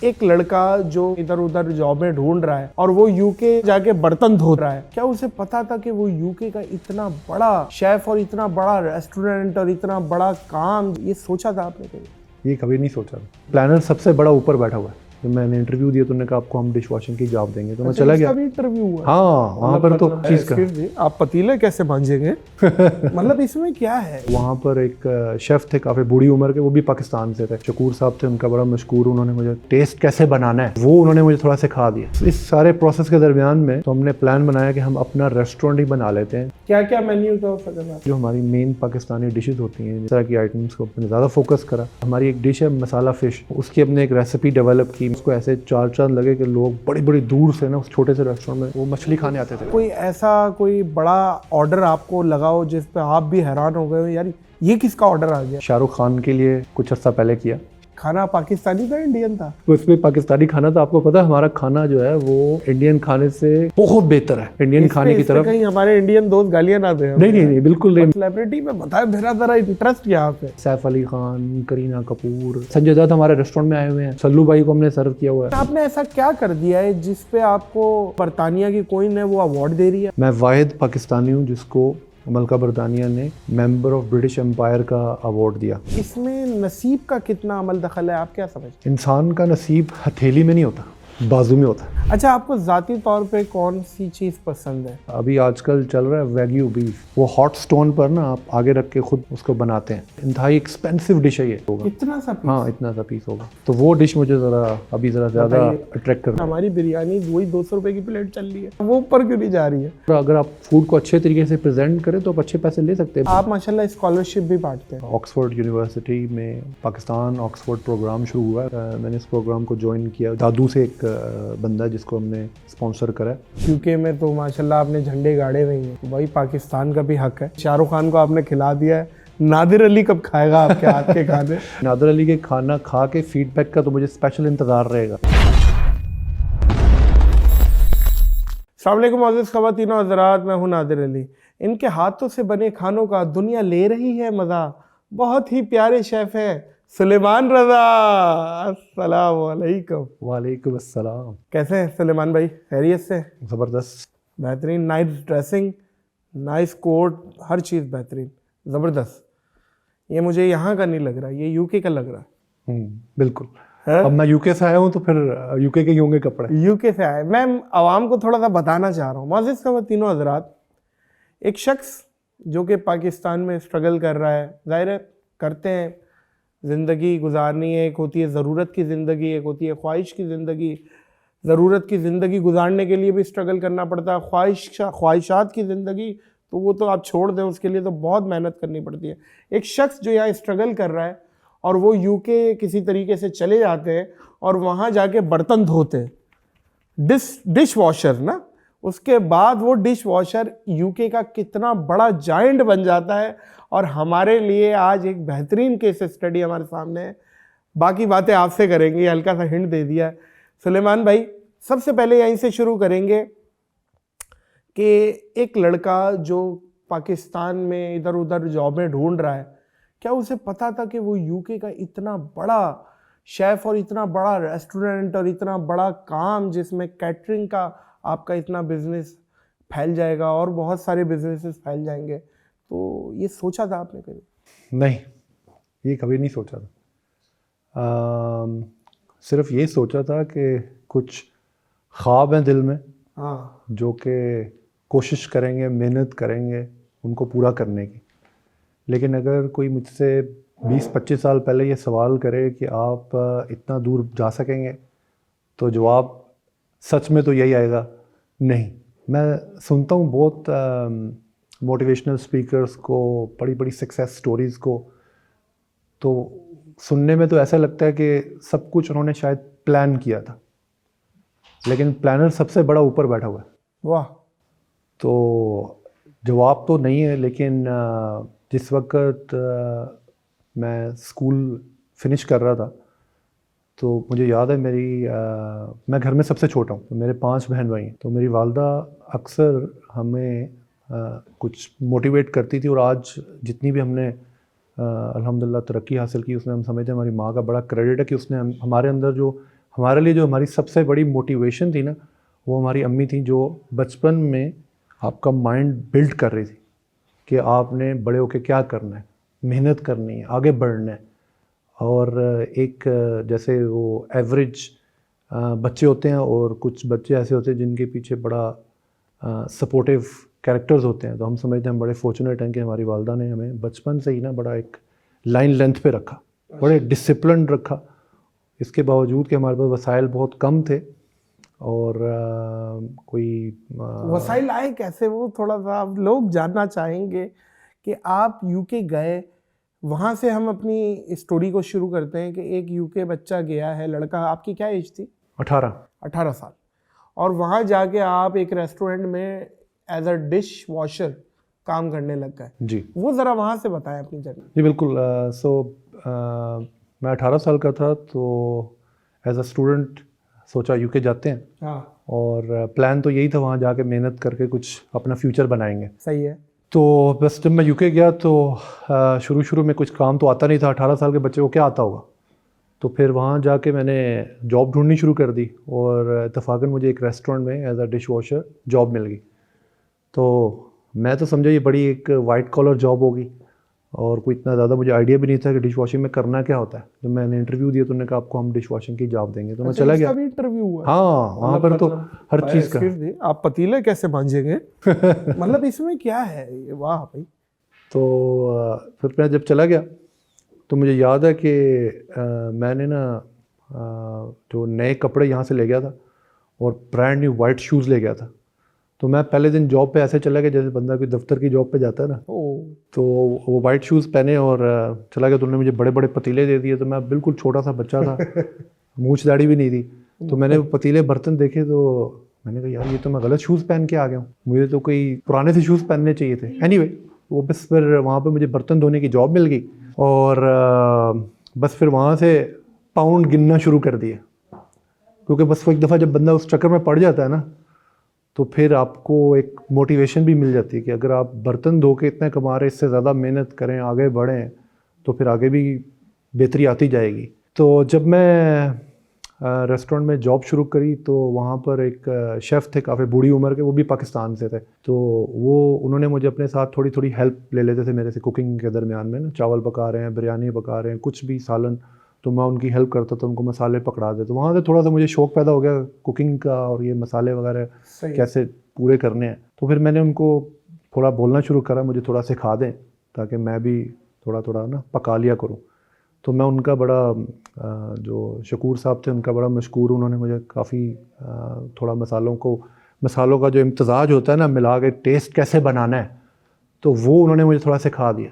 एक लड़का जो इधर उधर जॉबें ढूंढ रहा है और वो यूके जाके बर्तन धो रहा है, क्या उसे पता था कि वो यूके का इतना बड़ा शेफ और इतना बड़ा रेस्टोरेंट और इतना बड़ा काम, ये सोचा था आपने कहीं? ये कभी नहीं सोचा था। प्लानर सबसे बड़ा ऊपर बैठा हुआ है। जब मैंने इंटरव्यू दिया तो उन्होंने कहा आपको हम डिश वॉशिंग की जॉब देंगे, तो मैं चला गया। इंटरव्यू हुआ? हाँ, वहाँ पर तो चीज़ का आप पतीले कैसे भांजेंगे? मतलब इसमें क्या है? वहाँ पर एक शेफ़ थे काफ़ी बूढ़ी उम्र के, वो भी पाकिस्तान से थे। शकूर साहब थे, उनका बड़ा मशहूर। उन्होंने मुझे टेस्ट कैसे बनाना है वो उन्होंने मुझे थोड़ा सिखा दिया। इस सारे प्रोसेस के दरमियान में तो हमने प्लान बनाया कि हम अपना रेस्टोरेंट ही बना लेते हैं। क्या क्या मेन्यू था उसका? जो हमारी मेन पाकिस्तानी डिशेज होती हैं, इस तरह की आइटम्स को अपने ज़्यादा फोकस करा। हमारी एक डिश है मसाला फ़िश, उसकी हमने एक रेसिपी डेवलप की। उसको ऐसे चार चांद लगे कि लोग बड़ी बड़ी दूर से ना उस छोटे से रेस्टोरेंट में वो मछली खाने आते थे। कोई ऐसा कोई बड़ा ऑर्डर आपको लगा हो जिस पे आप भी हैरान हो गए हो, यार ये किसका ऑर्डर आ गया? शाहरुख खान के लिए कुछ अर्सा पहले किया। खाना पाकिस्तानी था, इंडियन था? उसमें पाकिस्तानी खाना था। आपको पता है हमारा खाना जो है वो इंडियन खाने से बहुत बेहतर है। इंडियन खाने की तरफ कहीं हमारे इंडियन दोस्त गालियां ना दे? नहीं, बिल्कुल नहीं। सेलिब्रिटी में बताया मेरा जरा इंटरेस्ट यहाँ पे। सैफ अली खान, करीना कपूर, संजय दत्त हमारे रेस्टोरेंट में आए हुए हैं। सल्लू भाई को हमने सर्व किया हुआ है। आपने ऐसा क्या कर दिया है जिसपे आपको बरतानिया की कोइन है वो अवार्ड दे रही है? मैं वाहिद पाकिस्तानी हूँ जिसको मलका बरतानिया ने मेंबर ऑफ ब्रिटिश एम्पायर का अवार्ड दिया। इसमें नसीब का कितना अमल दखल है, आप क्या समझते हैं? इंसान का नसीब हथेली में नहीं होता, बाजू में होता है। अच्छा, आपको ज़ाती तौर पे कौन सी चीज़ पसंद है? अभी आजकल चल रहा है वैग्यू बीफ। वो हॉट स्टोन पर ना आप आगे रख के खुद उसको बनाते हैं। इंतहाई एक्सपेंसिव डिश है ये। होगा इतना सा पीस? हाँ, इतना सा पीस होगा। तो वो डिश मुझे अभी ज़रा ज़्यादा अट्रैक्ट कर रहा है। हमारी बिरयानी वही 200 रुपए की प्लेट चल रही है, वो ऊपर क्यों नहीं जा रही है? तो अगर आप फूड को अच्छे तरीके से प्रेजेंट करें तो आप अच्छे पैसे ले सकते हैं। आप माशाल्लाह स्कॉलरशिप भी बांटते हैं। ऑक्सफोर्ड यूनिवर्सिटी में पाकिस्तान ऑक्सफोर्ड प्रोग्राम शुरू हुआ है। मैंने इस प्रोग्राम को ज्वाइन किया। दादू से एक बंदा जिसको हमने स्पॉन्सर करा। यूके में तो माशाल्लाह आपने झंडे गाड़े हुए हैं, वही पाकिस्तान का भी हक है। शाहरुख खान को आपने खिला दिया है, नादिर अली कब खाएगा आपके हाथ के खाने? नादिर अली के खाना खा के फीडबैक का तो मुझे स्पेशल इंतज़ार रहेगा। अस्सलाम वालेकुम मोअज़्ज़िज़ ख़वातीन और हज़रात, मैं हूँ नादिर अली। इनके हाथों से बने खानों का दुनिया ले रही है मज़ा। बहुत ही प्यारे शेफ़ हैं सुलेमान रज़ा। अस्सलाम वालेकुम। वालेकुम अस्सलाम। कैसे हैं सुलेमान भाई, खैरियत से? ज़बरदस्त, बेहतरीन। नाइस ड्रेसिंग, नाइस कोट, हर चीज़ बेहतरीन, ज़बरदस्त। ये मुझे यहाँ का नहीं लग रहा, ये यूके का लग रहा है। बिल्कुल। है? अब मैं यूके से आया हूँ तो फिर यूके के ही होंगे कपड़े। यूके से आए। मैं आवाम को थोड़ा सा बताना चाह रहा हूँ। मोअज़्ज़िज़ ख़वातीन और हज़रात, एक शख्स जो कि पाकिस्तान में स्ट्रगल कर रहा है, ज़ाहिर है करते हैं, ज़िंदगी गुजारनी है। एक होती है ज़रूरत की ज़िंदगी, एक होती है ख्वाहिश की ज़िंदगी। ज़रूरत की ज़िंदगी गुजारने के लिए भी स्ट्रगल करना पड़ता है। ख्वाहिशात की ज़िंदगी तो वो तो आप छोड़ दें, उसके लिए तो बहुत मेहनत करनी पड़ती है। एक शख्स जो यहाँ स्ट्रगल कर रहा है और वो यूके किसी तरीके से चले जाते हैं और वहाँ जाके बर्तन धोते हैं, डिश वॉशर ना, उसके बाद वो डिश वॉशर यूके का कितना बड़ा जायंट बन जाता है। और हमारे लिए आज एक बेहतरीन केस स्टडी हमारे सामने है। बाकी बातें आपसे करेंगे, हल्का सा हिंट दे दिया है सुलेमान भाई। सबसे पहले यहीं से शुरू करेंगे कि एक लड़का जो पाकिस्तान में इधर उधर जॉबें ढूंढ रहा है, क्या उसे पता था कि वो यूके का इतना बड़ा शेफ़ और इतना बड़ा रेस्टोरेंट और इतना बड़ा काम जिसमें कैटरिंग का आपका इतना बिजनेस फैल जाएगा और बहुत सारे बिजनेसेस फैल जाएंगे? तो ये सोचा था आपने कभी? नहीं, ये कभी नहीं सोचा था। सिर्फ ये सोचा था कि कुछ ख्वाब हैं दिल में, हाँ, जो कि कोशिश करेंगे, मेहनत करेंगे उनको पूरा करने की। लेकिन अगर कोई मुझसे 20-25 साल पहले ये सवाल करे कि आप इतना दूर जा सकेंगे, तो जवाब सच में तो यही आएगा, नहीं। मैं सुनता हूँ बहुत मोटिवेशनल स्पीकर्स को, बड़ी बड़ी सक्सेस स्टोरीज़ को, तो सुनने में तो ऐसा लगता है कि सब कुछ उन्होंने शायद प्लान किया था, लेकिन प्लानर सबसे बड़ा ऊपर बैठा हुआ है। वाह। तो जवाब तो नहीं है, लेकिन जिस वक्त मैं स्कूल फिनिश कर रहा था तो मुझे याद है मैं घर में सबसे छोटा हूँ, तो मेरे 5 बहन भाई हैं। तो मेरी वालदा अक्सर हमें कुछ मोटिवेट करती थी, और आज जितनी भी हमने अल्हम्दुलिल्लाह तरक्की हासिल की उसमें हम समझते हैं हमारी माँ का बड़ा क्रेडिट है कि उसने हमारे अंदर जो हमारे लिए जो हमारी सबसे बड़ी मोटिवेशन थी ना, वो हमारी अम्मी थी, जो बचपन में आपका माइंड बिल्ड कर रही थी कि आपने बड़े होकर क्या करना है, मेहनत करनी है, आगे बढ़ना है। और एक जैसे वो एवरेज बच्चे होते हैं और कुछ बच्चे ऐसे होते हैं जिनके पीछे बड़ा सपोर्टिव कैरेक्टर्स होते हैं, तो हम समझते हैं हम बड़े फॉर्चुनेट हैं कि हमारी वालदा ने हमें बचपन से ही ना बड़ा एक लाइन लेंथ पे रखा, बड़े डिसिप्लिन रखा। इसके बावजूद कि हमारे पास वसाइल बहुत कम थे और वसाइल आए कैसे, वो थोड़ा सा आप लोग जानना चाहेंगे कि आप यूके गए, वहाँ से हम अपनी स्टोरी को शुरू करते हैं कि एक यूके बच्चा गया है, लड़का, आपकी क्या एज थी? 18 साल, और वहाँ जाके आप एक रेस्टोरेंट में एज अ डिश वॉशर काम करने लग गए। जी, वो ज़रा वहाँ से बताएं अपनी जर्नी। जी बिल्कुल। मैं 18 साल का था, तो एज अ स्टूडेंट सोचा यूके जाते हैं। हाँ, और प्लान तो यही था, वहाँ जाके मेहनत करके कुछ अपना फ्यूचर बनाएंगे। सही है। तो बस जब मैं यूके गया तो शुरू में कुछ काम तो आता नहीं था, 18 साल के बच्चे को क्या आता होगा। तो फिर वहाँ जाके मैंने जॉब ढूंढनी शुरू कर दी और इत्तेफाकन मुझे एक रेस्टोरेंट में as a dishwasher job मिल गई। तो मैं तो समझा ये बड़ी एक वाइट कॉलर जॉब होगी और कोई इतना ज़्यादा मुझे आइडिया भी नहीं था कि डिश वॉशिंग में करना क्या होता है। जब मैंने इंटरव्यू दिया तो उन्होंने कहा आपको हम डिश वॉशिंग की जॉब देंगे, तो मैं चला गया। इसका भी इंटरव्यू हुआ? हाँ, वहाँ पर तो हर चीज़ का। आप पतीले कैसे मांझेंगे? मतलब इसमें क्या है? वाह भाई। तो फिर मैं जब चला गया तो मुझे याद है कि मैंने ना जो नए कपड़े यहाँ से ले गया था और ब्रांड न्यू वाइट शूज़ ले गया था। तो मैं पहले दिन जॉब पे ऐसे चला गया जैसे बंदा कोई दफ्तर की जॉब पे जाता है ना। तो वो वाइट शूज़ पहने और चला गया, तो उन्होंने मुझे बड़े बड़े पतीले दे दिए। तो मैं बिल्कुल छोटा सा बच्चा था, मूंछ दाढ़ी भी नहीं थी। तो मैंने वो पतीले बर्तन देखे तो मैंने कहा यार ये तो मैं गलत शूज़ पहन के आ गया हूँ, मुझे तो कोई पुराने से शूज़ पहनने चाहिए थे। एनीवे, वो बस फिर वहाँ पे मुझे बर्तन धोने की जॉब मिल गई और बस फिर वहाँ से पाउंड गिनना शुरू कर दिया, क्योंकि बस वो एक दफ़ा जब बंदा उस चक्कर में पड़ जाता है ना, तो फिर आपको एक मोटिवेशन भी मिल जाती है कि अगर आप बर्तन धो के इतने कमा रहे, इससे ज़्यादा मेहनत करें, आगे बढ़ें, तो फिर आगे भी बेहतरी आती जाएगी। तो जब मैं रेस्टोरेंट में जॉब शुरू करी तो वहाँ पर एक शेफ़ थे काफ़ी बूढ़ी उम्र के, वो भी पाकिस्तान से थे। तो उन्होंने मुझे अपने साथ थोड़ी थोड़ी हेल्प ले लेते थे मेरे से कुकिंग के दरमियान में ना, चावल पका रहे हैं, बिरयानी पका रहे हैं, कुछ भी सालन, तो मैं उनकी हेल्प करता था, उनको मसाले पकड़ा देते। तो वहाँ से थोड़ा सा मुझे शौक़ पैदा हो गया कुकिंग का और ये मसाले वगैरह कैसे पूरे करने हैं। तो फिर मैंने उनको थोड़ा बोलना शुरू करा मुझे थोड़ा सिखा दें, ताकि मैं भी थोड़ा थोड़ा ना पका लिया करूँ। तो मैं उनका बड़ा जो शकूर साहब थे उनका बड़ा मशकूर, उन्होंने मुझे काफ़ी थोड़ा मसालों का जो इम्तज़ाज होता है ना, मिला के टेस्ट कैसे बनाना है, तो वो उन्होंने मुझे थोड़ा सिखा दिया।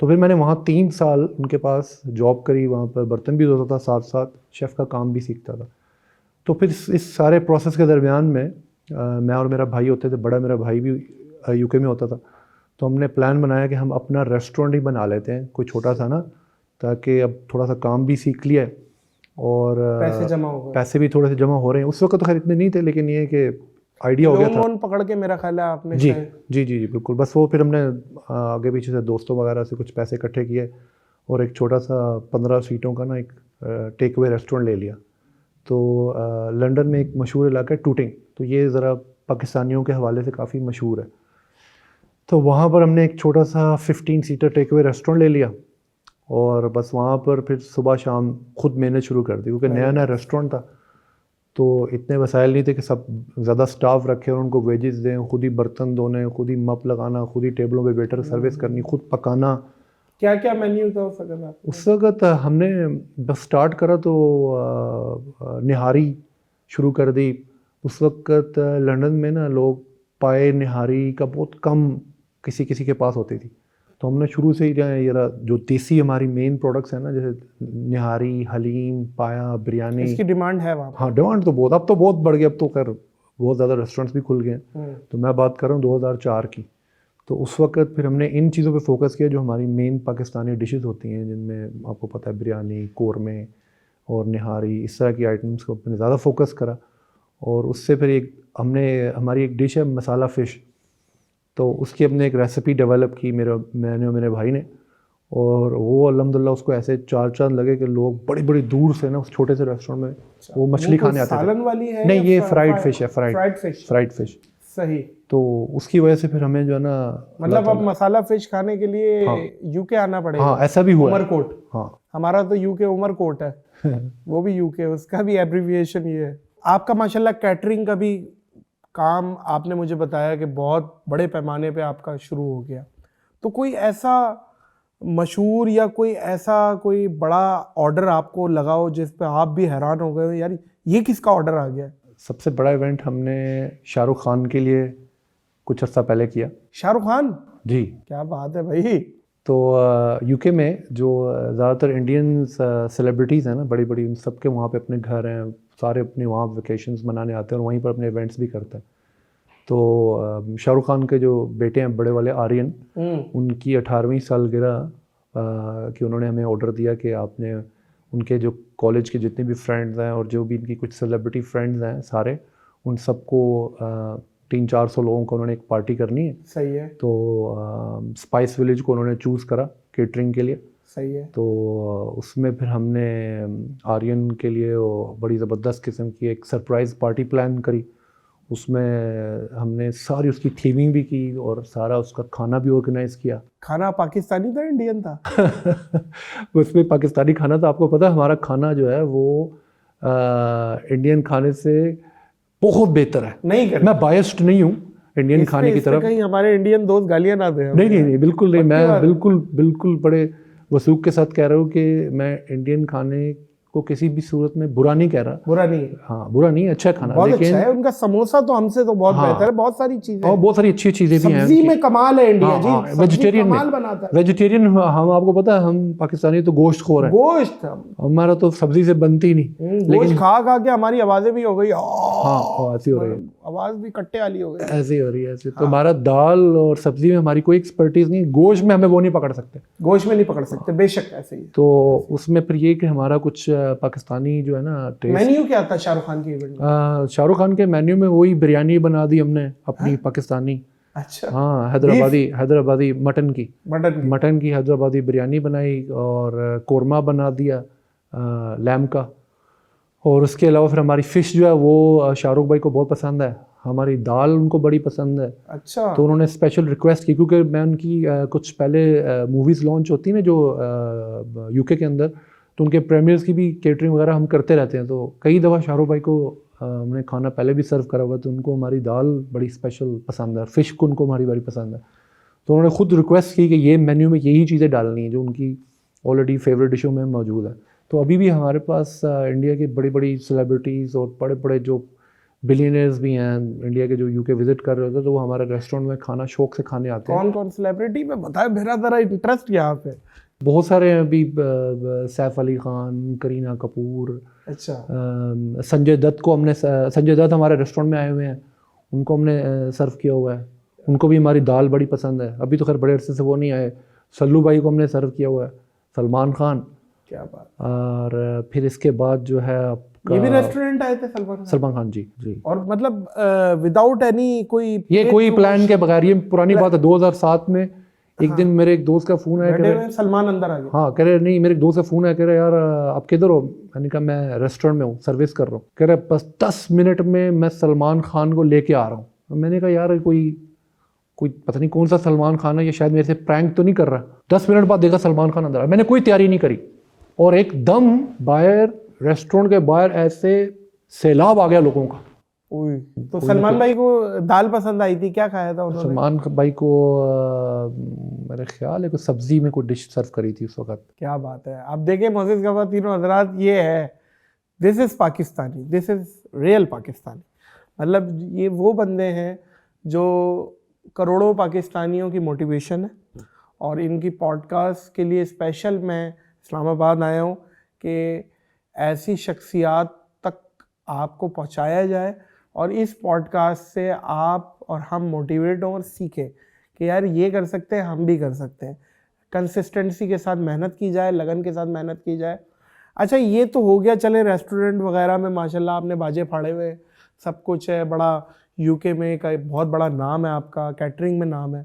तो फिर मैंने वहाँ 3 साल उनके पास जॉब करी, वहाँ पर बर्तन भी धोता था, साथ साथ शेफ़ का काम भी सीखता था। तो फिर इस सारे प्रोसेस के दरमियान में मैं और मेरा भाई होते थे, बड़ा मेरा भाई भी यूके में होता था। तो हमने प्लान बनाया कि हम अपना रेस्टोरेंट ही बना लेते हैं, कोई छोटा सा ना, ताकि अब थोड़ा सा काम भी सीख लिया और पैसे भी थोड़े से जमा हो रहे हैं। उस वक्त तो खैर इतने नहीं थे, लेकिन ये कि आइडिया हो गया था। लोन पकड़ के मेरा ख्याल है आपने? जी जी जी जी बिल्कुल। बस वो फिर हमने आगे पीछे से दोस्तों वगैरह से कुछ पैसे इकट्ठे किए और एक छोटा सा 15 सीटों का ना एक टेक अवे रेस्टोरेंट ले लिया। तो लंदन में एक मशहूर इलाका है टूटिंग, तो ये ज़रा पाकिस्तानियों के हवाले से काफ़ी मशहूर है। तो वहाँ पर हमने एक छोटा सा 15 सीटर टेक अवे रेस्टोरेंट ले लिया और बस वहाँ पर फिर सुबह शाम खुद मेहनत शुरू कर दी, क्योंकि नया नया रेस्टोरेंट था तो इतने वसाइल नहीं थे कि सब ज़्यादा स्टाफ रखे और उनको वेजेस दें, खुद ही बर्तन धोने, खुद ही मप लगाना, खुद ही टेबलों पे वेटर सर्विस करनी, खुद पकाना। क्या क्या मेन्यू था उस वक्त? उस वक्त हमने बस स्टार्ट करा तो निहारी शुरू कर दी। उस वक्त लंदन में ना लोग पाए निहारी का बहुत कम किसी किसी के पास होती थी, तो हमने शुरू से ही जो देसी हमारी मेन प्रोडक्ट्स हैं ना, जैसे निहारी, हलीम, पाया, बिरयानी, इसकी डिमांड है वहाँ? हाँ, डिमांड तो बहुत, अब तो बहुत बढ़ गई, अब तो खैर बहुत ज़्यादा रेस्टोरेंट्स भी खुल गए हैं। तो मैं बात कर रहा हूँ 2004 की। तो उस वक्त फिर हमने इन चीज़ों पे फोकस किया जो हमारी मेन पाकिस्तानी डिशेस होती हैं, जिनमें आपको पता है बिरयानी, कोरमे और निहारी, इस तरह की आइटम्स को अपने ज़्यादा फोकस करा। और उससे फिर हमारी एक डिश है मसाला फ़िश, तो उसकी हमने एक रेसिपी डेवलप की मैंने और मेरे भाई ने, और वो अल्हम्दुलिल्लाह उसको ऐसे चार चांद लगे कि लोग बड़ी बड़ी दूर से ना उस छोटे से रेस्टोरेंट में वो मछली खाने आते थे। सालन वाली है नहीं, या ये फ्राइड फिश है, फिश। Fried fish. सही। तो उसकी वजह से फिर हमें जो है ना, मतलब अब मसाला फिश खाने के लिए यूके आना पड़ेगा। हाँ, ऐसा भी हुआ है। उमरकोट। हाँ, हमारा तो यूके उमरकोट है वो भी यूके, उसका भी एब्रीविएशन ये है। आपका माशाल्लाह कैटरिंग का भी काम आपने मुझे बताया कि बहुत बड़े पैमाने पे आपका शुरू हो गया, तो कोई ऐसा मशहूर या कोई बड़ा ऑर्डर आपको लगा हो जिस पे आप भी हैरान हो गए हो, यार ये किसका ऑर्डर आ गया? सबसे बड़ा इवेंट हमने शाहरुख खान के लिए कुछ अर्सा पहले किया। शाहरुख खान जी, क्या बात है भाई। तो यूके में जो ज़्यादातर इंडियन सेलिब्रिटीज़ हैं ना, बड़ी बड़ी, उन सब के वहाँ पे अपने घर हैं, सारे अपने वहाँ वेकेशंस मनाने आते हैं और वहीं पर अपने इवेंट्स भी करते हैं। तो शाहरुख खान के जो बेटे हैं बड़े वाले आर्यन, उनकी 18वीं सालगिरह कि उन्होंने हमें ऑर्डर दिया कि आपने उनके जो कॉलेज के जितने भी फ्रेंड्स हैं और जो भी इनकी कुछ सेलिब्रिटी फ्रेंड्स हैं सारे, उन सबको 300-400 लोगों को उन्होंने एक पार्टी करनी है। सही है। तो स्पाइस विलेज को उन्होंने चूज़ करा केटरिंग के लिए। सही है। तो उसमें फिर हमने आर्यन के लिए वो बड़ी ज़बरदस्त किस्म की एक सरप्राइज़ पार्टी प्लान करी। उसमें हमने सारी उसकी थीमिंग भी की और सारा उसका खाना भी ऑर्गेनाइज़ किया। खाना पाकिस्तानी था इंडियन था? उसमें पाकिस्तानी खाना था। आपको पता है हमारा खाना जो है वो इंडियन खाने से बहुत बेहतर है। नहीं कर, मैं बायस्ड नहीं हूँ इंडियन खाने की तरफ। कहीं हमारे इंडियन दोस्त गालियां ना दें। नहीं, बिल्कुल नहीं। मैं बिल्कुल बड़े वसूख के साथ कह रहा हूँ कि मैं इंडियन खाने को किसी भी सूरत में बुरा नहीं कह रहा। बुरा नहीं। हाँ, बुरा नहीं, अच्छा खाना, बहुत लेकिन अच्छा है। उनका समोसा तो हमसे तो बहुत बेहतर है। बहुत सारी चीजें और बहुत सारी अच्छी चीजें भी हैं। सब्जी में कमाल है इंडिया जी। वेजिटेरियन कमाल बनाता है। वेजिटेरियन हम, आपको पता है हम पाकिस्तानी तो गोश्त खोर है। गोश्त हमारा तो सब्जी से बनती नहीं। लेकिन खा के हमारी आवाजें भी हो गई। हाँ, ऐसी हो रही है, आवाज भी कट्टे वाली हो गई, ऐसी हो रही है ऐसे। तो हमारा दाल और सब्जी में हमारी कोई एक्सपर्टीज नहीं। गोश्त में हमें वो नहीं पकड़ सकते। गोश्त में नहीं पकड़ सकते, बेशक ऐसे ही। तो उसमें फिर ये कि हमारा कुछ पाकिस्तानी जो है ना टेस्ट। मेन्यू क्या था शाहरुख खान के इवेंट में? शाहरुख खान के मेन्यू में वही बिरयानी बना दी हमने अपनी पाकिस्तानी। अच्छा। हाँ, हैदराबादी मटन की हैदराबादी बिरयानी बनाई और कोरमा बना दिया लैम का। और उसके अलावा फिर हमारी फ़िश जो है वो शाहरुख भाई को बहुत पसंद है। हमारी दाल उनको बड़ी पसंद है। अच्छा। तो उन्होंने स्पेशल रिक्वेस्ट की, क्योंकि मैं उनकी कुछ पहले मूवीज़ लॉन्च होती हैं ना जो यूके के अंदर, तो उनके प्रीमियर्स की भी केटरिंग वगैरह हम करते रहते हैं। तो कई दफ़ा शाहरुख भाई को हमने खाना पहले भी सर्व करा हुआ, तो उनको हमारी दाल बड़ी स्पेशल पसंद है, फ़िश को उनको हमारी बड़ी पसंद है। तो उन्होंने खुद रिक्वेस्ट की कि ये मेन्यू में यही चीज़ें डालनी है जो उनकी ऑलरेडी फेवरेट डिशों में मौजूद है। तो अभी भी हमारे पास इंडिया की बड़ी बड़ी सेलिब्रिटीज़ और बड़े बड़े जो बिलियनर्स भी हैं इंडिया के, जो यूके विजिट कर रहे होते हैं, तो वो हमारे रेस्टोरेंट में खाना शौक से खाने आते हैं। कौन सेलिब्रिटी में बताए, मेरा ज़रा इंटरेस्ट यहाँ पे। बहुत सारे हैं अभी, सैफ अली खान, करीना कपूर। अच्छा। संजय दत्त हमारे रेस्टोरेंट में आए हुए हैं, उनको हमने सर्व किया हुआ है। उनको भी हमारी दाल बड़ी पसंद है। अभी तो खैर बड़े अरसे से वो नहीं आए। सल्लू भाई को हमने सर्व किया हुआ है, सलमान खान। क्या बात। और फिर इसके बाद जो है ये भी रेस्टोरेंट आए थे सलमान खान जी। और मतलब विदाउट एनी कोई प्लान के बगैर, ये पुरानी बात है। 2007 में एक दिन मेरे एक दोस्त का फोन आया, सलमान अंदर आ गया। हाँ, कह रहे नहीं, मेरे एक दोस्त का फोन आया, कह रहे यार आप किधर हो? मैंने कहा मैं रेस्टोरेंट में हूँ, सर्विस कर रहा हूँ। कह रहे बस 10 मिनट में मैं सलमान खान को लेके आ रहा हूँ। मैंने कहा यार कोई पता नहीं कौन सा सलमान खान है, ये शायद मेरे से प्रैंक तो नहीं कर रहा। 10 मिनट बाद देखा सलमान खान अंदर आया। मैंने कोई तैयारी नहीं करी और एकदम बाहर रेस्टोरेंट के बाहर ऐसे सैलाब आ गया लोगों का। तो सलमान भाई को दाल पसंद आई थी, क्या खाया था उन्होंने? सलमान भाई को मेरे ख्याल है कुछ सब्जी में कोई डिश सर्व करी थी उस वक्त। क्या बात है। आप देखें मोअज़्ज़िज़ ख़वातीन व हज़रात, ये है, this is Pakistani, this is real Pakistani. मतलब ये वो बंदे हैं जो करोड़ों पाकिस्तानियों की मोटिवेशन है। और इनकी पॉडकास्ट के लिए स्पेशल मैं इस्लामाबाद आया हूँ कि ऐसी शख्सियात तक आपको पहुँचाया जाए और इस पॉडकास्ट से आप और हम मोटिवेट हों और सीखें कि यार ये कर सकते हैं, हम भी कर सकते हैं। कंसिस्टेंसी के साथ मेहनत की जाए, लगन के साथ मेहनत की जाए। अच्छा, ये तो हो गया, चले रेस्टोरेंट वगैरह में माशाल्लाह आपने बाजे फाड़े हुए, सब कुछ है, बड़ा यूके में का बहुत बड़ा नाम है आपका, कैटरिंग में नाम है।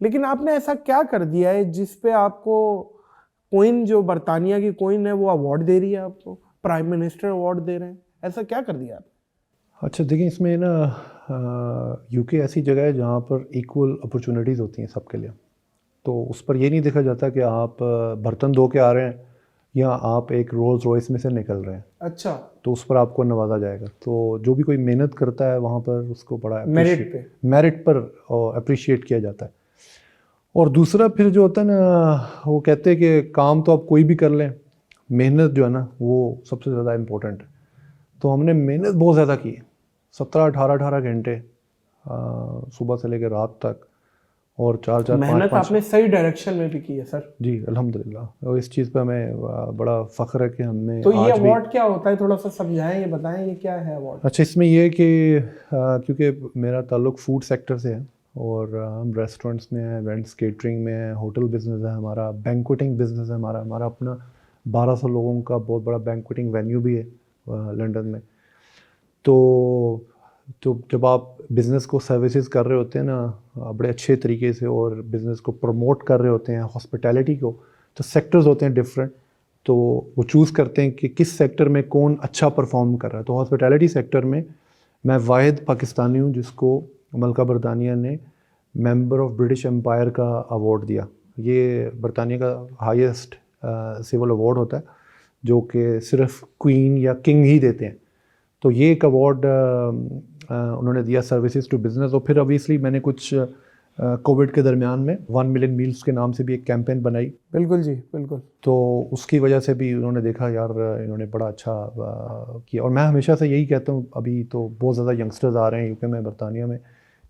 लेकिन आपने ऐसा क्या कर दिया है जिस पे आपको कोइन, जो बरतानिया की कोइन है, वो अवार्ड दे रही है आपको, प्राइम मिनिस्टर अवार्ड दे रहे हैं, ऐसा क्या कर दिया आपने? अच्छा देखिए, इसमें ना यूके ऐसी जगह है जहाँ पर इक्वल अपॉर्चुनिटीज़ होती हैं सबके लिए। तो उस पर ये नहीं देखा जाता कि आप बर्तन धो के आ रहे हैं या आप एक रोल्स रॉयस में से निकल रहे हैं, अच्छा, तो उस पर आपको नवाजा जाएगा। तो जो भी कोई मेहनत करता है वहाँ पर उसको बड़ा मेरिट पे। मेरिट पर अप्रिशिएट किया जाता है। और दूसरा फिर जो होता है ना, वो कहते हैं कि काम तो आप कोई भी कर लें, मेहनत जो है ना वो सबसे ज़्यादा इम्पोर्टेंट है। तो हमने मेहनत बहुत ज़्यादा की, 17-18 घंटे सुबह से लेकर रात तक, और 4-4 मेहनत 5-5। आपने सही डायरेक्शन में भी की है सर। जी अल्हम्दुलिल्लाह, और इस चीज़ पे हमें बड़ा फ़ख्र है कि हमने तो ये आज भी। अवार्ड क्या होता है, थोड़ा सा समझाएं, ये बताएं, ये क्या है अवार्ड? अच्छा, इसमें ये है कि क्योंकि मेरा ताल्लुक फूड सेक्टर से है और हम रेस्टोरेंट्स में हैं, इवेंट्स केटरिंग में हैं, होटल बिजनेस है हमारा, बैंक्वेटिंग बिजनेस है हमारा हमारा अपना 1200 लोगों का बहुत बड़ा बैंक्वेटिंग वेन्यू भी है लंदन में। तो जब आप बिज़नेस को सर्विसेज कर रहे होते हैं ना बड़े अच्छे तरीके से, और बिज़नेस को प्रमोट कर रहे होते हैं, हॉस्पिटैलिटी को, तो सेक्टर्स होते हैं डिफरेंट, तो वो चूज़ करते हैं कि किस सेक्टर में कौन अच्छा परफॉर्म कर रहा है। तो हॉस्पिटैलिटी सेक्टर में मैं वाहिद पाकिस्तानी हूँ जिसको मलका बरतानिया ने मेंबर ऑफ ब्रिटिश एम्पायर का अवार्ड दिया। ये बरतानिया का हाईएस्ट सिविल अवार्ड होता है जो कि सिर्फ क्वीन या किंग ही देते हैं। तो ये एक अवार्ड उन्होंने दिया सर्विसेज टू बिज़नेस। और फिर ऑब्वियसली मैंने कुछ कोविड के दरमियान में 1 मिलियन मील्स के नाम से भी एक कैंपेन बनाई। बिल्कुल जी, बिल्कुल। तो उसकी वजह से भी उन्होंने देखा यार इन्होंने बड़ा अच्छा किया। और मैं हमेशा से यही कहता हूँ, अभी तो बहुत ज़्यादा यंगस्टर्स आ रहे हैं यूके में, बरतानिया में,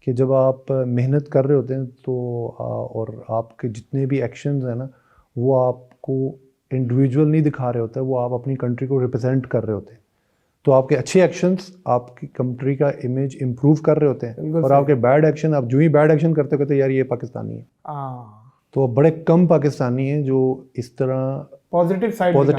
कि जब आप मेहनत कर रहे होते हैं तो और आपके जितने भी एक्शंस हैं ना वो आपको इंडिविजुअल नहीं दिखा रहे होते, वो आप अपनी कंट्री को रिप्रेजेंट कर रहे होते हैं। तो आपके अच्छे एक्शंस आपकी कंट्री का इमेज इम्प्रूव कर रहे होते हैं, और आपके बैड एक्शन, आप जो ही बैड एक्शन करते कहते यार ये पाकिस्तानी है। तो बड़े कम पाकिस्तानी हैं जो इस तरह पॉजिटिव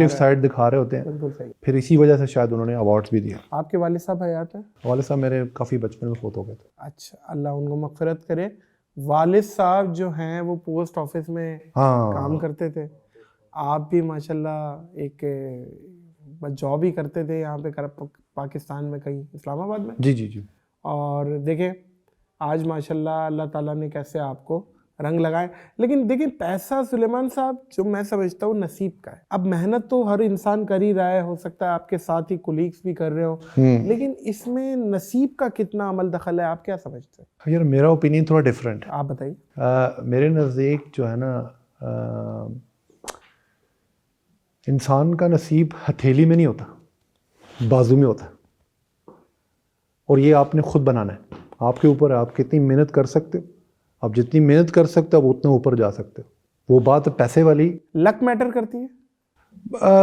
साइड दिखा रहे होते हैं। बिल्कुल सही। फिर इसी वजह से शायद उन्होंने अवार्ड्स भी दिए। आपके वालिद साहब हयात हैं? वालिद साहब मेरे काफ़ी बचपन में फौत हो गए थे। अच्छा, अल्लाह उनको मग़फ़िरत करे। वालिद साहब जो हैं वो पोस्ट ऑफिस में काम करते थे। आप भी माशाल्लाह एक जॉब ही करते थे यहाँ पे पाकिस्तान में, कहीं इस्लामाबाद में। जी जी जी। और देखें आज माशाल्लाह अल्लाह ताला ने कैसे आपको रंग लगाए। लेकिन देखिए पैसा सुलेमान साहब जो मैं समझता हूँ नसीब का है। अब मेहनत तो हर इंसान कर ही रहा है, हो सकता है आपके साथ ही कुलीग्स भी कर रहे हो, लेकिन इसमें नसीब का कितना अमल दखल है, आप क्या समझते हैं? यार मेरा ओपिनियन थोड़ा डिफरेंट है, आप बताइए। मेरे नज़दीक जो है ना इंसान का नसीब हथेली में नहीं होता, बाजू में होता है। और ये आपने खुद बनाना है, आपके ऊपर है, आप कितनी मेहनत कर सकते हो। आप जितनी मेहनत कर सकते हो आप उतना ऊपर जा सकते हो। वो बात पैसे वाली, लक मैटर करती है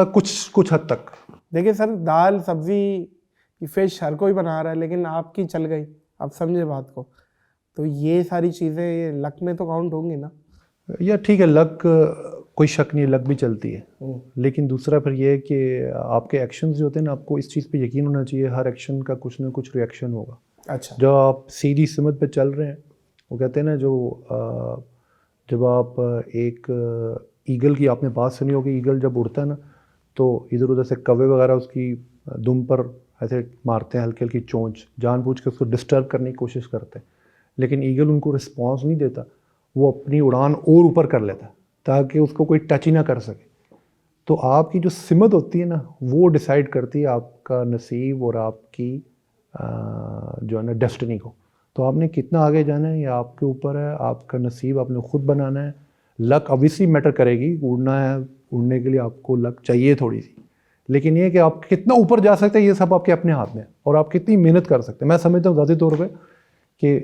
कुछ हद तक। देखिए सर, दाल सब्जी फिश हर कोई बना रहा है, लेकिन आपकी चल गई, आप समझे बात को, तो ये सारी चीज़ें ये लक में तो काउंट होंगी ना। या ठीक है, लक कोई शक नहीं, लक भी चलती है, लेकिन दूसरा फिर ये है कि आपके एक्शंस जो होते हैं ना, आपको इस चीज़ पे यकीन होना चाहिए हर एक्शन का कुछ ना कुछ रिएक्शन होगा। अच्छा, जब आप सीधी सिमत पे चल रहे हैं, वो कहते हैं ना जब आप एक ईगल की आपने बात सुनी होगी, ईगल जब उड़ता है ना तो इधर उधर से कौवे वगैरह उसकी दुम पर ऐसे मारते हैं हल्की हल्की चोंच, जानबूझ के उसको डिस्टर्ब करने की कोशिश करते हैं, लेकिन ईगल उनको रिस्पॉन्स नहीं देता, वो अपनी उड़ान और ऊपर कर लेता है ताकि उसको कोई टच ही ना कर सके। तो आपकी जो सिमत होती है ना वो डिसाइड करती है आपका नसीब और आपकी जो है ना डेस्टिनी को। तो आपने कितना आगे जाना है ये आपके ऊपर है, आपका नसीब आपने खुद बनाना है। लक ऑब्वियसली मैटर करेगी, उड़ना है, उड़ने के लिए आपको लक चाहिए थोड़ी सी, लेकिन ये कि आप कितना ऊपर जा सकते हैं ये सब आपके अपने हाथ में है, और आप कितनी मेहनत कर सकते हैं। मैं समझता हूँ ज़ाती तौर पे कि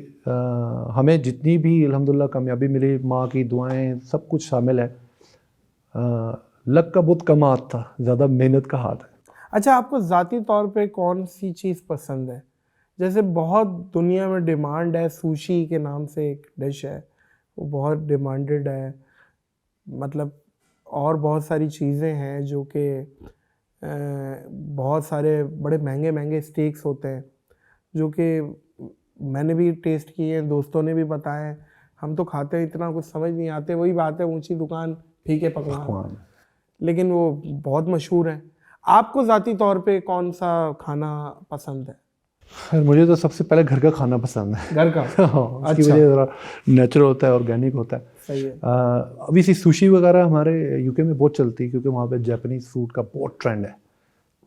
हमें जितनी भी अल्हम्दुलिल्लाह कामयाबी मिली, माँ की दुआएं सब कुछ शामिल है, लक का बहुत कम हाथ था, ज़्यादा मेहनत का हाथ है। अच्छा, आपको ज़ाती तौर पे कौन सी चीज़ पसंद है? जैसे बहुत दुनिया में डिमांड है, सुशी के नाम से एक डिश है, वो बहुत डिमांडेड है, मतलब और बहुत सारी चीज़ें हैं जो कि बहुत सारे बड़े महंगे महंगे स्टेक्स होते हैं जो कि मैंने भी टेस्ट किए हैं, दोस्तों ने भी बताया है, हम तो खाते हैं, इतना कुछ समझ नहीं आते। वही बात है, ऊंची दुकान फीके पकवान, लेकिन वो बहुत मशहूर है। आपको ज़ाती तौर पे कौन सा खाना पसंद है? खैर मुझे तो सबसे पहले घर का खाना पसंद है। घर का? हाँ, उसकी वजह ज़रा नेचुरल होता है, ऑर्गेनिक होता है। सही है। अभी सी सुशी वगैरह हमारे यूके में बहुत चलती है, क्योंकि वहाँ पे जापानीज़ फूड का बहुत ट्रेंड है,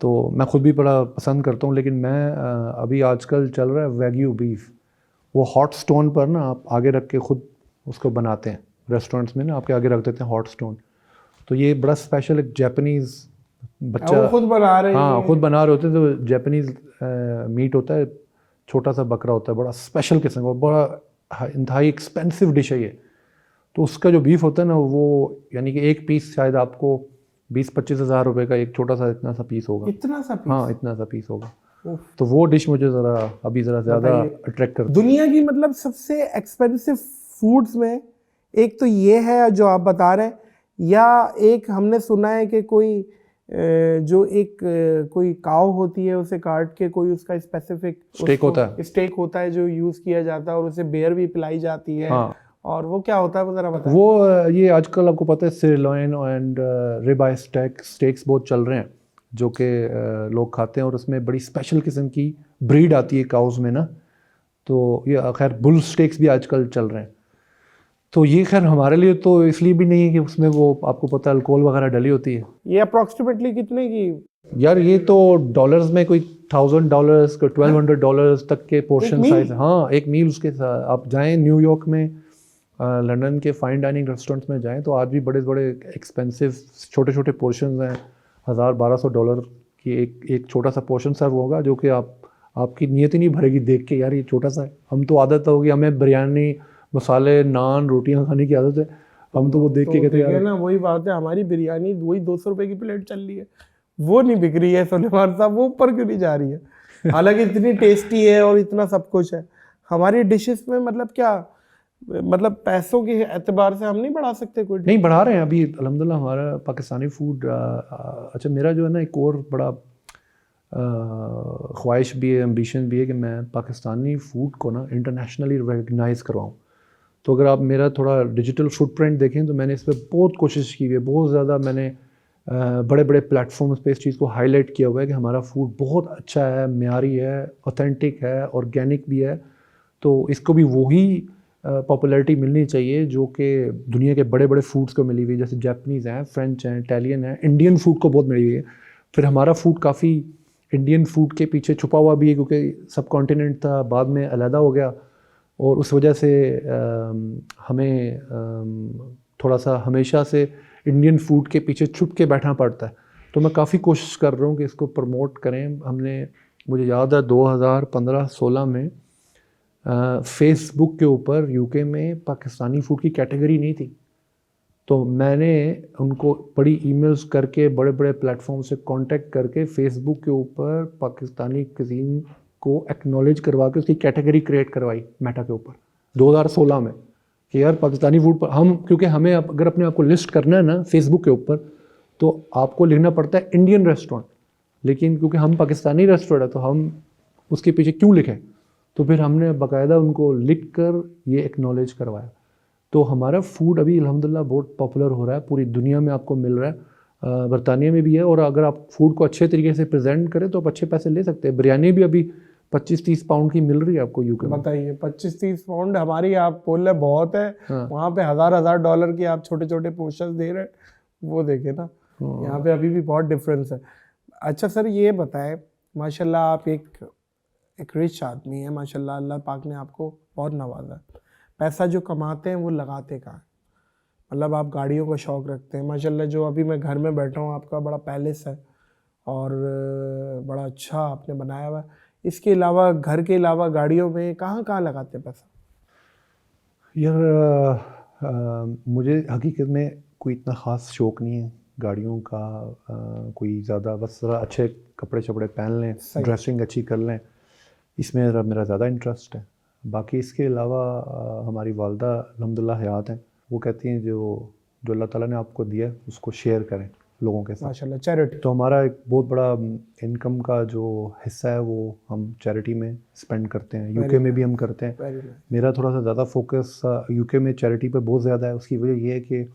तो मैं खुद भी बड़ा पसंद करता हूँ। लेकिन मैं अभी आजकल चल रहा है वैग्यू बीफ, वो हॉट स्टोन पर ना आप आगे रख के खुद उसको बनाते हैं, रेस्टोरेंट्स में ना आपके आगे रख देते हैं हॉट स्टोन। तो ये बड़ा स्पेशल एक जापानीज़ बच्चा, वो खुद बना रहे हैं? हाँ खुद बना रहे होते हैं। तो जापानीज़ मीट होता है, छोटा सा बकरा होता है, बड़ा स्पेशल किस्म का, बड़ा इंतहाई एक्सपेंसिव डिश है ये। तो उसका जो बीफ होता है ना, वो यानी कि एक पीस शायद आपको 20-25 हज़ार रुपये का एक छोटा सा इतना सा पीस होगा। इतना सा पीस? हाँ, इतना सा पीस होगा। उफ। तो वो डिश मुझे अभी ज़रा ज़्यादा अट्रैक्ट करती है। दुनिया की मतलब सबसे एक्सपेंसिव फूड्स में एक तो ये है जो आप बता रहे हैं, या एक हमने सुना है कि कोई जो एक कोई काव होती है, उसे काट के कोई उसका स्पेसिफिक स्टेक होता है जो यूज़ किया जाता है, और उसे बेयर भी पिलाई जाती है। हाँ। और वो क्या होता है, वो ज़रा बताएं। वो ये आजकल आपको पता है सिरलॉइन एंड रिबाई स्टेक्स बहुत चल रहे हैं, जो कि लोग खाते हैं, और उसमें बड़ी स्पेशल किस्म की ब्रीड आती है काउज में ना। तो ये खैर बुल स्टेक्स भी आजकल चल रहे हैं। तो ये खैर हमारे लिए तो इसलिए भी नहीं है कि उसमें वो आपको पता है अल्कोहल वगैरह डली होती है। ये अप्रॉक्सीमेटली कितने की? यार ये तो डॉलर्स में कोई $1000 को $1200 तक के पोर्शन साइज। हाँ, एक मील उसके साथ। आप जाएं न्यूयॉर्क में, लंदन के फाइन डाइनिंग रेस्टोरेंट्स में जाएं, तो आज भी बड़े बड़े एक्सपेंसिव छोटे छोटे पोर्शन हैं। $1000-1200 की एक छोटा सा पोर्शन सर्व होगा, जो कि आपकी नीयत ही नहीं भरेगी देख के, यार ये छोटा सा है। हम तो आदत होगी, हमें बिरयानी, मसाले, नान, रोटियां खाने की आदत है, हम तो वो देख के कहते हैं यार। ना वही बात है, हमारी बिरयानी वही 200 रुपए की प्लेट चल रही है, वो नहीं बिक रही है सुलेमान साहब, वो ऊपर क्यों नहीं जा रही है? हालांकि इतनी टेस्टी है और इतना सब कुछ है। हमारी डिशेस में मतलब क्या, मतलब पैसों के एतबार से हम नहीं बढ़ा सकते कोई? नहीं बढ़ा रहे हैं अभी अल्हम्दुलिल्लाह हमारा पाकिस्तानी फूड। अच्छा, मेरा जो है ना एक और बड़ा ख्वाहिश भी है, एम्बिशन भी है कि मैं पाकिस्तानी फ़ूड को ना इंटरनेशनली रिकगनाइज़ करवाऊँ। तो अगर आप मेरा थोड़ा डिजिटल फुटप्रिंट देखें, तो मैंने इस पर बहुत कोशिश की है, बहुत ज़्यादा मैंने बड़े बड़े प्लेटफॉर्म्स पे इस चीज़ को हाईलाइट किया हुआ है कि हमारा फूड बहुत अच्छा है, म्यारी है, ऑथेंटिक है, ऑर्गेनिक भी है। तो इसको भी वही पॉपुलैरिटी मिलनी चाहिए जो कि दुनिया के बड़े बड़े फूड्स को मिली हुई है, जैसे जापानीज़ हैं, फ्रेंच हैं, इटालियन हैं, इंडियन फूड को बहुत मिली हुई है। फिर हमारा फूड काफ़ी इंडियन फूड के पीछे छुपा हुआ भी है, क्योंकि सब कॉन्टिनेंट था, बाद में अलहदा हो गया, और उस वजह से हमें थोड़ा सा हमेशा से इंडियन फूड के पीछे छुप के बैठना पड़ता है। तो मैं काफ़ी कोशिश कर रहा हूँ कि इसको प्रमोट करें। मुझे याद है 2015-16 में फेसबुक के ऊपर यूके में पाकिस्तानी फूड की कैटेगरी नहीं थी, तो मैंने उनको बड़ी ईमेल्स करके, बड़े बड़े प्लेटफॉर्म से कांटेक्ट करके फेसबुक के ऊपर पाकिस्तानी कुज़ीन को एक्नॉलेज करवा के उसकी कैटेगरी क्रिएट करवाई मेटा के ऊपर 2016 में, कि यार पाकिस्तानी फूड पर हम, क्योंकि हमें अगर अपने आप को लिस्ट करना है ना फेसबुक के ऊपर, तो आपको लिखना पड़ता है इंडियन रेस्टोरेंट, लेकिन क्योंकि हम पाकिस्तानी रेस्टोरेंट है तो हम उसके पीछे क्यों लिखें। तो फिर हमने बाकायदा उनको लिख कर ये एक्नॉलेज करवाया। तो हमारा फूड अभी अल्हम्दुलिल्लाह बहुत पॉपुलर हो रहा है, पूरी दुनिया में आपको मिल रहा है, बरतानिया में भी है। और अगर आप फूड को अच्छे तरीके से प्रेजेंट करें तो आप अच्छे पैसे ले सकते हैं। बिरयानी भी अभी 25-30 पाउंड की मिल रही है आपको यूके में। बताइए, 25-30 पाउंड? हमारी आप बोल रहे बहुत है, हाँ। वहाँ पे $1000 की आप छोटे छोटे पोर्शंस दे रहे हैं, वो देखे ना। हाँ। यहाँ पे अभी भी बहुत डिफरेंस है। अच्छा सर, ये बताएं, माशाल्लाह आप एक रिच आदमी है, माशाल्लाह, अल्लाह पाक ने आपको बहुत नवाजा है। पैसा जो कमाते हैं वो लगाते कहाँ? मतलब आप गाड़ियों का शौक़ रखते हैं माशाल्लाह, जो अभी मैं घर में बैठा हूँ, आपका बड़ा पैलेस है और बड़ा अच्छा आपने बनाया हुआ है। इसके अलावा, घर के अलावा, गाड़ियों में कहाँ कहाँ लगाते हैं पैसा? यार मुझे हकीकत में कोई इतना ख़ास शौक़ नहीं है गाड़ियों का, कोई ज़्यादा, बस ज़रा अच्छे कपड़े शपड़े पहन लें, ड्रेसिंग अच्छी कर लें, इसमें मेरा ज़्यादा इंटरेस्ट है। बाकी इसके अलावा हमारी वालदा अल्हम्दुलिल्लाह हयात हैं, वो कहती हैं जो अल्लाह ताला ने आपको दिया है उसको शेयर करें। लोगों के साथ। माशाल्लाह, चैरिटी। तो हमारा एक बहुत बड़ा इनकम का जो हिस्सा है वो हम चैरिटी में स्पेंड करते हैं। यूके में भी हम करते हैं। Very nice. मेरा थोड़ा सा ज़्यादा फोकस यूके में चैरिटी पे बहुत ज़्यादा है। उसकी वजह ये है कि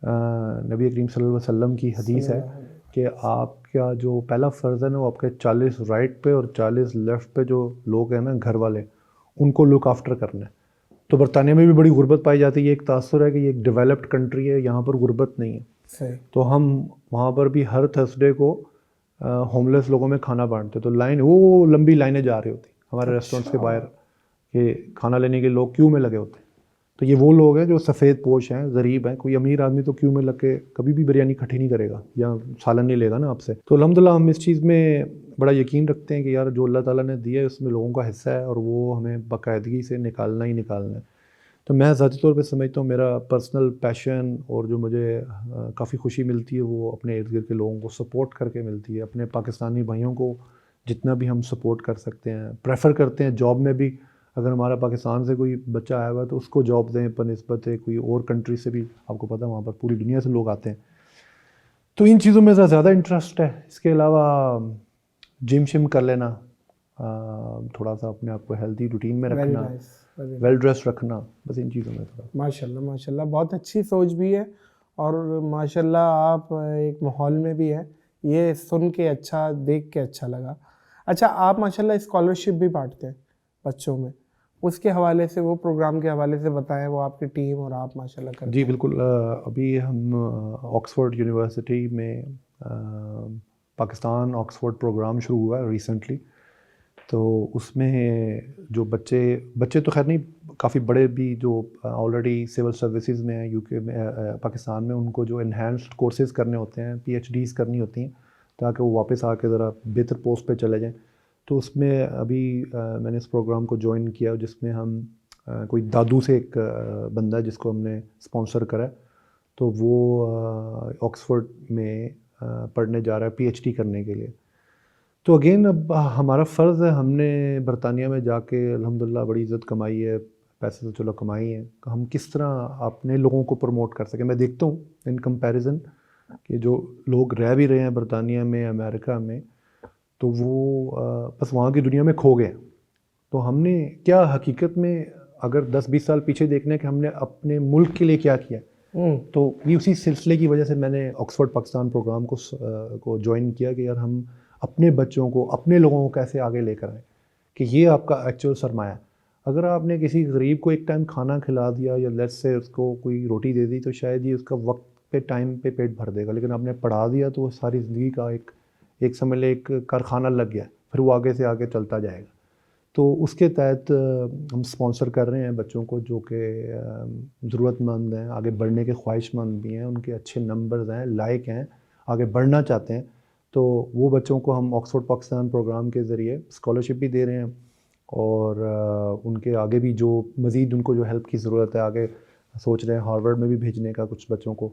नबी करीम सल्लल्लाहु अलैहि वसल्लम की हदीस है कि आपका जो पहला फ़र्ज़ है ना वो आपके 40 राइट पे और 40 लेफ़्ट पे जो लोग हैं ना घर वाले, उनको लुक आफ्टर करना है। तो बरतानिया में भी बड़ी गुर्बत पाई जाती है। ये एक तासुर है कि ये एक डेवलप्ड कंट्री है, यहाँ पर गुर्बत नहीं है। सही। तो हम वहाँ पर भी हर थर्सडे को होमलेस लोगों में खाना बांटते। तो लाइन वो लंबी लाइनें जा रही होती हमारे रेस्टोरेंट्स के बाहर, कि खाना लेने के लोग क्यू में लगे होते। तो ये वो लोग हैं जो सफ़ेद पोश हैं, गरीब हैं। कोई अमीर आदमी तो क्यू में लग के कभी भी बिरयानी इकट्ठी नहीं करेगा या सालन नहीं लेगा ना आपसे। तो अल्हम्दुलिल्लाह हम इस चीज़ में बड़ा यकीन रखते हैं कि यार जो अल्लाह ताला ने दिया है उसमें लोगों का हिस्सा है और वो हमें बाकायदगी से निकालना ही निकालना है। तो मैं ज़ाती तौर पे समझता हूँ मेरा पर्सनल पैशन और जो मुझे काफ़ी खुशी मिलती है वो अपने इर्द गिर्द के लोगों को सपोर्ट करके मिलती है। अपने पाकिस्तानी भाइयों को जितना भी हम सपोर्ट कर सकते हैं, प्रेफर करते हैं। जॉब में भी अगर हमारा पाकिस्तान से कोई बच्चा आया हुआ है तो उसको जॉब दें बनिस्बत कोई और कंट्री से भी। आपको पता है वहाँ पर पूरी दुनिया से लोग आते हैं। तो इन चीज़ों में ज़्यादा इंटरेस्ट है। इसके अलावा जिम शिम कर लेना, थोड़ा सा अपने आप को हेल्दी रूटीन में वेरी रखना, नाइस, वेरी वेल ड्रेस रखना, बस इन चीज़ों में थोड़ा। माशाल्लाह, माशाल्लाह, बहुत अच्छी सोच भी है और माशाल्लाह आप एक माहौल में भी है। ये सुन के अच्छा, देख के अच्छा लगा। अच्छा, आप माशाल्लाह स्कॉलरशिप भी बांटते हैं बच्चों में, उसके हवाले से, वो प्रोग्राम के हवाले से बताएं। वो आपकी टीम और आप माशाल्लाह करते जी हैं। बिल्कुल। अभी हम ऑक्सफोर्ड यूनिवर्सिटी में पाकिस्तान ऑक्सफोर्ड प्रोग्राम शुरू हुआ है रिसेंटली। तो उसमें जो बच्चे तो खैर नहीं, काफ़ी बड़े भी जो ऑलरेडी सिविल सर्विसेज में हैं यूके में, पाकिस्तान में, उनको जो इन्हेंस्ड कोर्सेज़ करने होते हैं, PhDs करनी होती हैं ताकि वो वापस आके ज़रा बेहतर पोस्ट पे चले जाएं। तो उसमें अभी मैंने इस प्रोग्राम को ज्वाइन किया जिसमें हम कोई दादू से एक बंदा है जिसको हमने स्पॉन्सर करा है। तो वो ऑक्सफोर्ड में पढ़ने जा रहा है PhD करने के लिए। तो अगेन अब हमारा फ़र्ज़ है, हमने बरतानिया में जाके अल्हम्दुलिल्लाह बड़ी इज़्ज़त कमाई है, पैसे तो चलो कमाई हैं, हम किस तरह अपने लोगों को प्रमोट कर सकें। मैं देखता हूँ इन कंपैरिजन कि जो लोग रह भी रहे हैं बरतानिया में, अमेरिका में, तो वो बस वहाँ की दुनिया में खो गए। तो हमने क्या हकीकत में अगर 10-20 साल पीछे देखना है कि हमने अपने मुल्क के लिए क्या किया, तो ये उसी सिलसिले की वजह से मैंने ऑक्सफोर्ड पाकिस्तान प्रोग्राम को ज्वाइन किया कि यार हम अपने बच्चों को, अपने लोगों को कैसे आगे लेकर आए, कि ये आपका एक्चुअल सरमाया है। अगर आपने किसी गरीब को एक टाइम खाना खिला दिया या लेट्स से उसको कोई रोटी दे दी तो शायद ये उसका वक्त पे टाइम पे पेट भर देगा, लेकिन आपने पढ़ा दिया तो वो सारी ज़िंदगी का एक समझ ले एक कारखाना लग गया, फिर वो आगे से आगे चलता जाएगा। तो उसके तहत हम स्पॉन्सर कर रहे हैं बच्चों को जो कि ज़रूरतमंद हैं, आगे बढ़ने के ख्वाहिशमंद भी हैं, उनके अच्छे नंबर्स हैं, लायक हैं, आगे बढ़ना चाहते हैं। तो वो बच्चों को हम ऑक्सफोर्ड पाकिस्तान प्रोग्राम के ज़रिए स्कॉलरशिप भी दे रहे हैं और उनके आगे भी जो मज़ीद उनको जो हेल्प की ज़रूरत है, आगे सोच रहे हैं हार्वर्ड में भी भेजने का कुछ बच्चों को।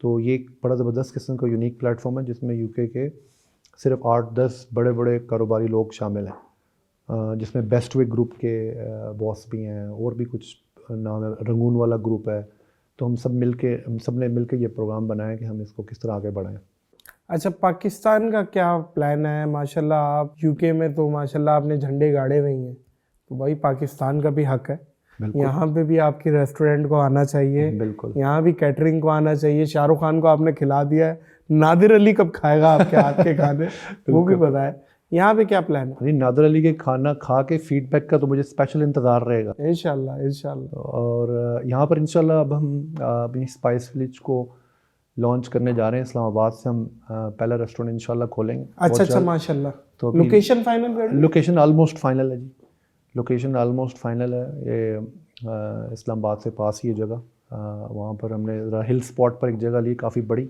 तो ये एक बड़ा ज़बरदस्त किस्म का यूनिक प्लेटफॉर्म है जिसमें यूके के सिर्फ 8-10 बड़े बड़े कारोबारी लोग शामिल हैं, जिसमें बेस्टविक ग्रुप के बॉस भी हैं और भी कुछ नाम है, रंगून वाला ग्रुप है। तो हम सब ने मिल के ये प्रोग्राम बनाया कि हम इसको किस तरह आगे बढ़ाएं। अच्छा, पाकिस्तान का क्या प्लान है? माशाल्लाह आप यूके में तो माशाल्लाह आपने झंडे गाड़े हुए हैं, तो भाई पाकिस्तान का भी हक है। यहाँ पे भी आपके रेस्टोरेंट को आना चाहिए, बिल्कुल। यहाँ भी कैटरिंग को आना चाहिए। शाहरुख खान को आपने खिला दिया है, नादिर अली कब खाएगा आपके हाथ के खाने वो भी पता है। यहाँ पे क्या प्लान है? नहीं, नादिर अली के खाना खा के फीडबैक का तो मुझे स्पेशल इंतज़ार रहेगा इंशाल्लाह, इंशाल्लाह। और यहाँ पर इंशाल्लाह अब हम अपनी स्पाइस विलेज को लॉन्च करने जा रहे हैं। इस्लामाबाद से हम पहला रेस्टोरेंट इंशाल्लाह खोलेंगे। अच्छा, माशाल्लाह। तो लोकेशन फाइनल कर ली? लोकेशन ऑलमोस्ट फाइनल है जी, लोकेशन ऑलमोस्ट फाइनल है। ये इस्लामाबाद से पास ही ये जगह, वहाँ पर हमने हिल स्पॉट पर एक जगह ली काफ़ी बड़ी।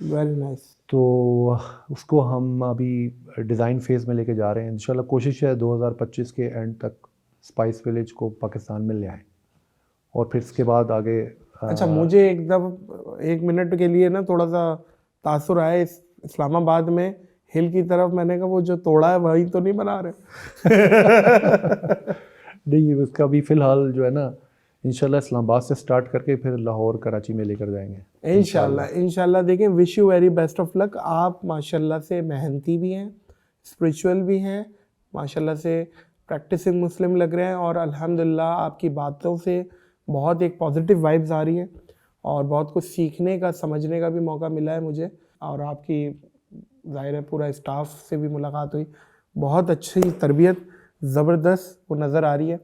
Very nice. तो उसको हम अभी डिज़ाइन फेज़ में लेके जा रहे हैं। इंशाल्लाह कोशिश है 2025 के एंड तक स्पाइस विलेज को पाकिस्तान में ले आए और फिर इसके बाद आगे। अच्छा, मुझे एकदम 1 मिनट के लिए ना थोड़ा सा तासुर आया इस्लामाबाद में हिल की तरफ। मैंने कहा वो जो तोड़ा है वही तो नहीं बना रहे? नहीं, उसका भी फ़िलहाल जो है ना इंशाल्लाह इस्लामाबाद से स्टार्ट करके फिर लाहौर कराची में लेकर जाएंगे इंशाल्लाह देखें, wish you very best of luck. आप माशाल्लाह से मेहनती भी हैं, स्पिरिचुअल भी हैं, माशाल्लाह से प्रैक्टिसिंग मुस्लिम लग रहे हैं, और अल्हम्दुलिल्लाह आपकी बातों से बहुत एक पॉजिटिव वाइब्स आ रही हैं और बहुत कुछ सीखने का, समझने का भी मौका मिला है मुझे। और आपकी ज़ाहिर है पूरा स्टाफ से भी मुलाकात हुई, बहुत अच्छी तरबियत ज़बरदस्त वो नज़र आ रही है।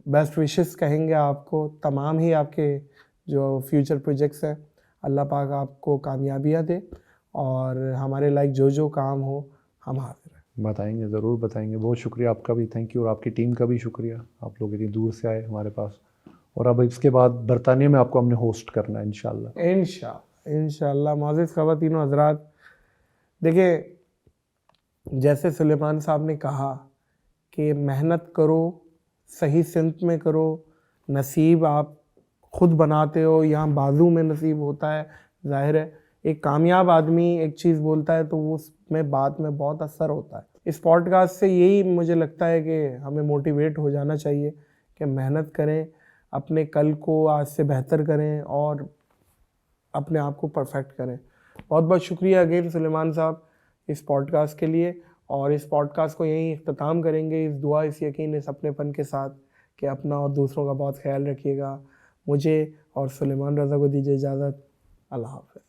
बेस्ट विशेस कहेंगे आपको, तमाम ही आपके जो फ्यूचर प्रोजेक्ट्स हैं, अल्लाह पाक आपको कामयाबियाँ दे, और हमारे लाइक जो काम हो हम हाजिर हैं। बताएंगे, ज़रूर बताएंगे। बहुत शुक्रिया आपका भी, थैंक यू, और आपकी टीम का भी शुक्रिया। आप लोग इतनी दूर से आए हमारे पास, और अब इसके बाद बरतानिया में आपको हमने होस्ट करना है इंशाल्लाह। मोअज़्ज़िज़ ख़वातीन व हज़रात, देखिए जैसे सुलेमान साहब ने कहा कि मेहनत करो, सही सिमत में करो, नसीब आप खुद बनाते हो, यहाँ बाजू में नसीब होता है। ज़ाहिर है एक कामयाब आदमी एक चीज़ बोलता है तो वो उसमें बात में बहुत असर होता है। इस पॉडकास्ट से यही मुझे लगता है कि हमें मोटिवेट हो जाना चाहिए कि मेहनत करें, अपने कल को आज से बेहतर करें और अपने आप को परफेक्ट करें। बहुत बहुत शुक्रिया अगेन सुलेमान साहब इस पॉडकास्ट के लिए, और इस पॉडकास्ट को यहीं इख्तिताम करेंगे इस दुआ, इस यकीन, इस अपनेपन के साथ कि अपना और दूसरों का बहुत ख्याल रखिएगा। मुझे और सुलेमान रज़ा को दीजिए इजाज़त। अल्लाह हाफ़िज़।